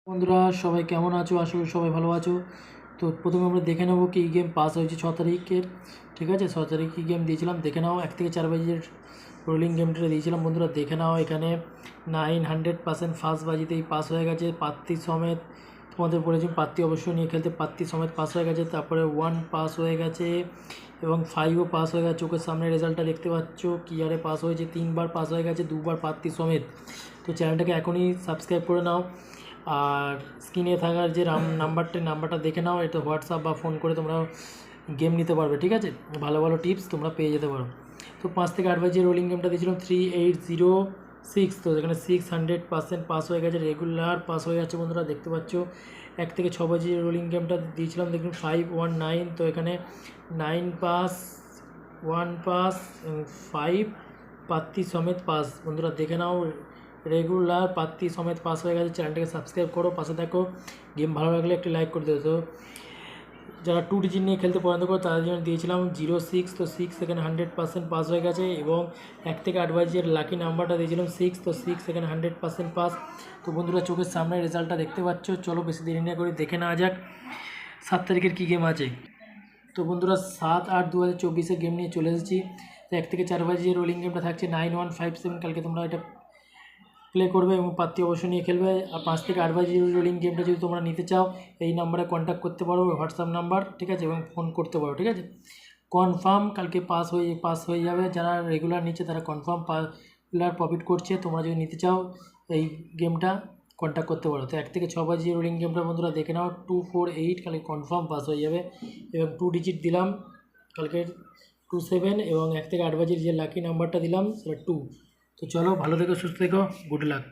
বন্ধুরা সবাই কেমন আছো? আশা করি সবাই ভালো আছো। তো প্রথমে আমরা দেখে নেবো কি গেম পাস হয়েছে 6 তারিখের। ঠিক আছে, 6 তারিখ কী গেম দিয়েছিলাম দেখে নাও। 1 থেকে 4 বাজির রোলিং গেমটা দিয়েছিলাম বন্ধুরা, দেখে নাও। এখানে 900% ফার্স্ট বাজিতেই পাস হয়ে গেছে পাত্তি সমেত। তোমাদের বলেছি পাত্তি অবশ্যই নিয়ে খেলতে, পাত্তি সমেত পাস হয়ে গেছে। তারপরে 1 পাস হয়ে গেছে এবং 5ও পাস হয়ে গেছে। চোখের সামনে রেজাল্টটা দেখতে পাচ্ছ কি হারে পাস হয়েছে। 3বার পাস হয়ে গেছে, 2বার পাত্তি সমেত। তো চ্যানেলটাকে এখনই সাবস্ক্রাইব করে নাও। আর স্ক্রিনে থাকার যে নাম্বারটা দেখে নাও। এটা হোয়াটসঅ্যাপ বা ফোন করে তোমরা গেম নিতে পারবে। ঠিক আছে, ভালো ভালো টিপস তোমরা পেয়ে যেতে পারো। তো 5 থেকে 8 বাজে রোলিং গেমটা দিয়েছিলাম 3806। তো এখানে 600% পাস হয়ে গেছে, রেগুলার পাস হয়ে যাচ্ছে বন্ধুরা, দেখতে পাচ্ছ। 1 থেকে 6 বাজে রোলিং গেমটা দিয়েছিলাম দেখুন 519। তো এখানে 9 পাস, 1 পাস, 5 পাত্তি সমেত পাস বন্ধুরা, দেখে নাও। রেগুলার পাত্তি সমেত পাস হয়ে গেছে। চ্যানেলটাকে সাবস্ক্রাইব করো, পাশে দেখো। গেম ভালো লাগলে একটি লাইক করে দেবো। তো যারা 2 ডিজিট নিয়ে খেলতে পছন্দ করো তাদের জন্য দিয়েছিলাম 06। তো 6 সেখানে 100% পাস হয়ে গেছে। এবং 1 থেকে 8 বাজের লাকি নাম্বারটা দিয়েছিলাম 6। তো 6 সেখানে 100% পাস। তো বন্ধুরা চোখের সামনে রেজাল্টটা দেখতে পাচ্ছ। চলো বেশি দেরি না করে দেখে নেওয়া যাক 7 তারিখের কী গেম আছে। তো বন্ধুরা 7/8/2024 গেম নিয়ে চলে এসেছি। তো 1 থেকে 4 বাজে রোলিং গেমটা থাকছে 9157। কালকে তোমরা এটা প্লে করবে এবং পাত্তি অবশ্যই নিয়ে খেলবে। আর 5 থেকে 8 বাজে রোলিং গেমটা যদি তোমরা নিতে চাও এই নাম্বারে কন্ট্যাক্ট করতে পারো, হোয়াটসঅ্যাপ নাম্বার। ঠিক আছে, এবং ফোন করতে পারো। ঠিক আছে, কনফার্ম কালকে পাস হয়ে যাবে। যারা রেগুলার নিচ্ছে তারা কনফার্ম রেগুলার প্রফিট করছে। তোমরা যদি নিতে চাও এই গেমটা কন্ট্যাক্ট করতে পারো। তো 1 থেকে 6 বাজে রোলিং গেমটা বন্ধুরা দেখে নাও 248 কালকে কনফার্ম পাস হয়ে যাবে। এবং 2 ডিজিট দিলাম কালকে 27। এবং 1 থেকে 8 বাজের যে লাকি নাম্বারটা দিলাম সেটা 2। তো চলো ভালো থেকো, সুস্থ থেকো, গুড লাক।